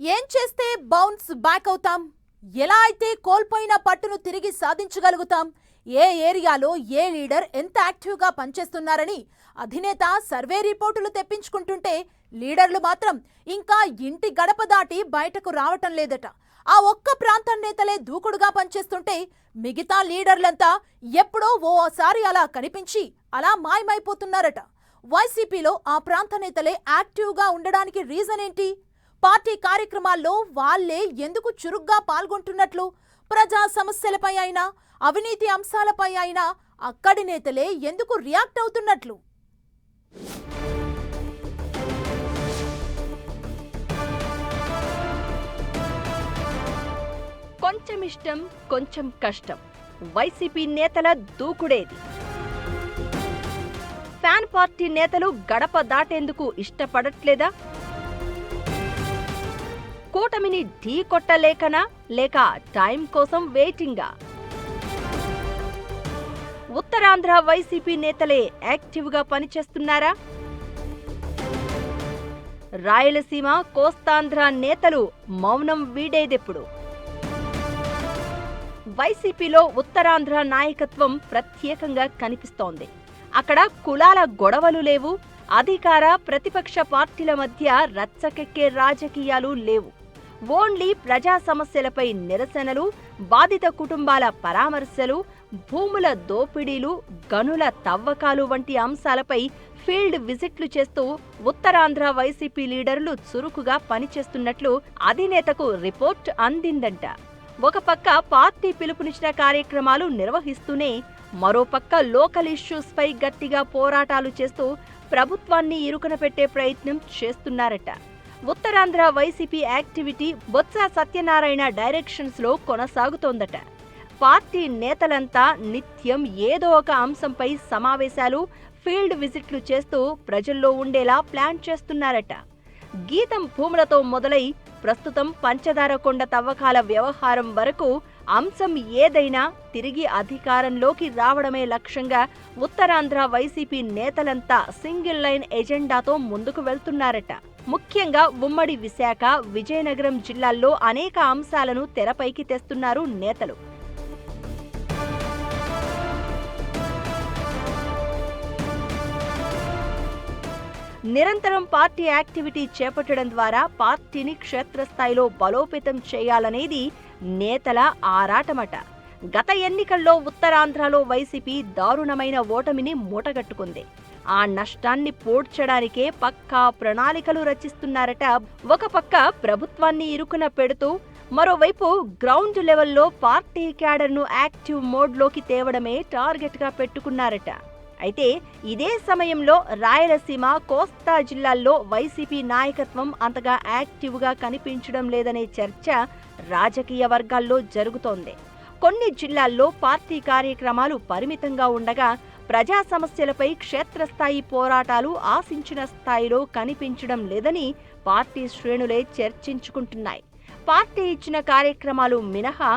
ఏం చేస్తే bounce back అవుతాం? ఎలా అయితే కోల్పోయిన పట్టును తిరిగి సాధించగలుగుతాం? ఏ ఏరియాలో ఏ లీడర్ ఎంత యాక్టివ్గా పనిచేస్తున్నారని అధినేత సర్వే రిపోర్టులు తెప్పించుకుంటుంటే లీడర్లు మాత్రం ఇంకా ఇంటి గడప దాటి బయటకు రావటం లేదట. ఆ ఒక్క ప్రాంతం నేతలే దూకుడుగా పనిచేస్తుంటే మిగతా లీడర్లంతా ఎప్పుడో ఓసారి అలా కనిపించి అలా మాయమైపోతున్నారట. వైసీపీలో ఆ ప్రాంత నేతలే యాక్టివ్గా ఉండడానికి రీజన్ ఏంటి? పార్టీ కార్యక్రమాల్లో వాళ్లే ఎందుకు చురుగ్గా పాల్గొంటున్నట్లు? ప్రజా సమస్యలపై అయినా అవినీతి అంశాలపై అయినా అక్కడి నేతలే ఎందుకు రియాక్ట్ అవుతున్నట్లు? కొంచెం ఇష్టం కొంచెం కష్టం, వైసీపీ నేతల దూకుడేది. ఫ్యాన్ పార్టీ నేతలు గడప దాటేందుకు ఇష్టపడట్లేదా? కూటమిని ఢీ కొట్టలేకనా, లేక టైం కోసం వెయిటింగా? ఉత్తరాంధ్ర వైసీపీ నేతలే యాక్టివ్గా పనిచేస్తున్నారా? రాయలసీమ కోస్తాంధ్ర నేతలు మౌనం వీడేదెప్పుడు? వైసీపీలో ఉత్తరాంధ్ర నాయకత్వం ప్రత్యేకంగా కనిపిస్తోంది. అక్కడ కులాల గొడవలు లేవు, అధికార ప్రతిపక్ష పార్టీల మధ్య రచ్చకెక్కే రాజకీయాలు లేవు. ఓన్లీ ప్రజా సమస్యలపై నిరసనలు, బాధిత కుటుంబాల పరామర్శలు, భూముల దోపిడీలు, గనుల తవ్వకాలు వంటి అంశాలపై ఫీల్డ్ విజిట్లు చేస్తూ ఉత్తరాంధ్ర వైసీపీ లీడర్లు చురుకుగా పనిచేస్తున్నట్లు అధినేతకు రిపోర్ట్ అందిందంట. ఒక పక్క పార్టీ పిలుపునిచ్చిన కార్యక్రమాలు నిర్వహిస్తూనే మరోపక్క లోకల్ ఇష్యూస్ పై గట్టిగా పోరాటాలు చేస్తూ ప్రభుత్వాన్ని ఇరుకున పెట్టే ప్రయత్నం చేస్తున్నారట. Uttarandhra YCP activity Botsa Satyanarayana directions లో కొనసాగుతోందట. పార్టీ నేతలంతా నిత్యం ఏదో ఒక అంశంపై సమావేశాలు, ఫీల్డ్ విజిట్లు చేస్తూ ప్రజల్లో ఉండేలా ప్లాన్ చేస్తున్నారట. గీతం భూములతో మొదలై ప్రస్తుతం పంచదార కొండ తవ్వకాల వ్యవహారం వరకు అంశం ఏదైనా తిరిగి అధికారంలోకి రావడమే లక్ష్యంగా ఉత్తరాంధ్ర వైసీపీ నేతలంతా సింగిల్ లైన్ ఎజెండాతో ముందుకు వెళ్తున్నారట. ముఖ్యంగా ఉమ్మడి విశాఖ, విజయనగరం జిల్లాల్లో అనేక అంశాలను తెరపైకి తెస్తున్నారు నేతలు. నిరంతరం పార్టీ యాక్టివిటీ చేపట్టడం ద్వారా పార్టీని క్షేత్రస్థాయిలో బలోపేతం చేయాలనేది నేతల ఆరాటమట. గత ఎన్నికల్లో ఉత్తరాంధ్రలో వైసీపీ దారుణమైన ఓటమిని మూటగట్టుకుంది. ఆ నష్టాన్ని పూడ్చడానికే పక్కా ప్రణాళికలు రచిస్తున్నారట. ఒక పక్క ప్రభుత్వాన్ని ఇరుకున పెడుతూ మరోవైపు గ్రౌండ్ లెవెల్లో పార్టీ క్యాడర్ను యాక్టివ్ మోడ్లోకి తేవడమే టార్గెట్గా పెట్టుకున్నారట. అయితే ఇదే సమయంలో రాయలసీమ, కోస్తా జిల్లాల్లో వైసీపీ నాయకత్వం అంతగా యాక్టివ్గా కనిపించడం లేదనే చర్చ రాజకీయ వర్గాల్లో జరుగుతోంది. కొన్ని జిల్లాల్లో పార్టీ కార్యక్రమాలు పరిమితంగా ఉండగా ప్రజా సమస్యలపై క్షేత్రస్థాయి పోరాటాలు ఆశించిన స్థాయిలో కనిపించడం లేదని పార్టీ శ్రేణులే చర్చించుకుంటున్నాయి. పార్టీ ఇచ్చిన కార్యక్రమాలు మినహా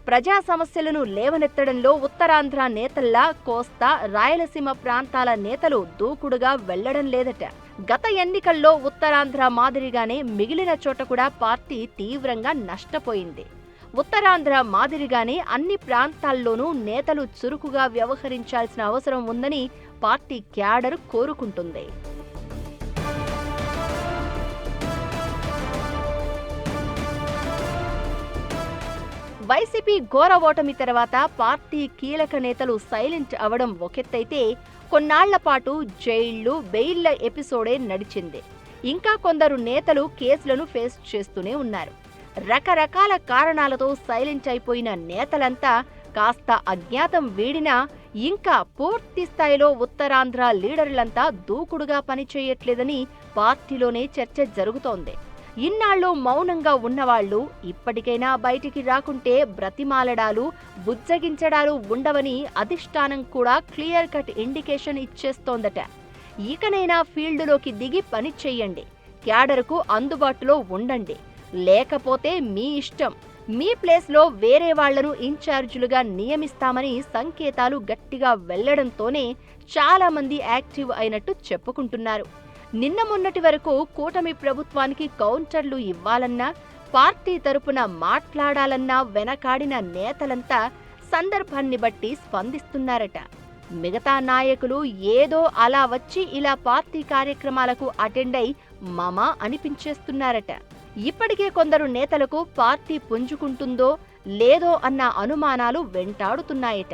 ప్రజా సమస్యలను లేవనెత్తడంలో ఉత్తరాంధ్ర నేతల్లా కోస్తా, రాయలసీమ ప్రాంతాల నేతలు దూకుడుగా వెళ్లడం లేదట. గత ఎన్నికల్లో ఉత్తరాంధ్ర మాదిరిగానే మిగిలిన చోట కూడా పార్టీ తీవ్రంగా నష్టపోయింది. ఉత్తరాంధ్ర మాదిరిగానే అన్ని ప్రాంతాల్లోనూ నేతలు చురుకుగా వ్యవహరించాల్సిన అవసరం ఉందని పార్టీ క్యాడర్ కోరుకుంటుంది. వైసీపీ ఘోర ఓటమి తర్వాత పార్టీ కీలక నేతలు సైలెంట్ అవడం ఒకెత్తైతే కొన్నాళ్ల పాటు జైళ్లు, బెయిళ్ల ఎపిసోడే నడిచింది. ఇంకా కొందరు నేతలు కేసులను ఫేస్ చేస్తూనే ఉన్నారు. రకరకాల కారణాలతో సైలెంట్ అయిపోయిన నేతలంతా కాస్త అజ్ఞాతం వీడినా ఇంకా పూర్తి స్థాయిలో ఉత్తరాంధ్ర లీడర్లంతా దూకుడుగా పనిచేయట్లేదని పార్టీలోనే చర్చ జరుగుతోంది. ఇన్నాళ్లు మౌనంగా ఉన్నవాళ్లు ఇప్పటికైనా బయటికి రాకుంటే బ్రతిమాలడాలు, బుజ్జగించడాలు ఉండవని అధిష్టానం కూడా క్లియర్ కట్ ఇండికేషన్ ఇచ్చేస్తోందట. ఇకనైనా ఫీల్డ్లోకి దిగి పని చెయ్యండి, క్యాడర్కు అందుబాటులో ఉండండి, లేకపోతే మీ ఇష్టం, మీ ప్లేస్లో వేరే వాళ్లను ఇన్ఛార్జీలుగా నియమిస్తామని సంకేతాలు గట్టిగా వెళ్లడంతోనే చాలా మంది యాక్టివ్ అయినట్టు చెప్పుకుంటున్నారు. నిన్న మొన్నటి వరకు కూటమి ప్రభుత్వానికి కౌంటర్లు ఇవ్వాలన్నా, పార్టీ తరపున మాట్లాడాలన్నా వెనకాడిన నేతలంతా సందర్భాన్ని బట్టి స్పందిస్తున్నారట. మిగతా నాయకులు ఏదో అలా వచ్చి ఇలా పార్టీ కార్యక్రమాలకు అటెండ్ అయి మమా అనిపించేస్తున్నారట. ఇప్పటికే కొందరు నేతలకు పార్టీ పుంజుకుంటుందో లేదో అన్న అనుమానాలు వెంటాడుతున్నాయట.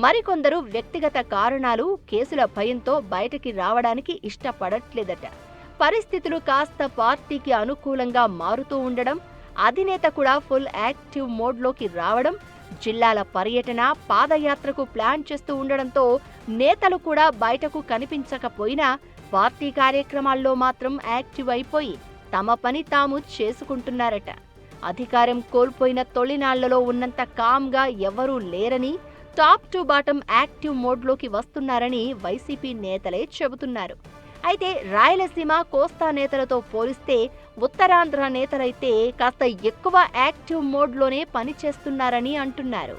మరికొందరు వ్యక్తిగత కారణాలు, కేసుల భయంతో బయటికి రావడానికి ఇష్టపడట్లేదట. పరిస్థితులు కాస్త పార్టీకి అనుకూలంగా మారుతూ ఉండడం, అధినేత కూడా ఫుల్ యాక్టివ్ మోడ్లోకి రావడం, జిల్లాల పర్యటన, పాదయాత్రకు ప్లాన్ చేస్తూ ఉండడంతో నేతలు కూడా బయటకు కనిపించకపోయినా పార్టీ కార్యక్రమాల్లో మాత్రం యాక్టివ్ అయిపోయి తమ పని తాము చేసుకుంటున్నారట. అధికారం కోల్పోయిన తొలినాళ్లలో ఉన్నంత కామ్గా ఎవరూ లేరని, టాప్ టు బాటం యాక్టివ్ మోడ్లోకి వస్తున్నారని వైసీపీ నేతలే చెబుతున్నారు. అయితే రాయలసీమ, కోస్తా నేతలతో పోలిస్తే ఉత్తరాంధ్ర నేతలైతే కాస్త ఎక్కువ యాక్టివ్ మోడ్లోనే పనిచేస్తున్నారని అంటున్నారు.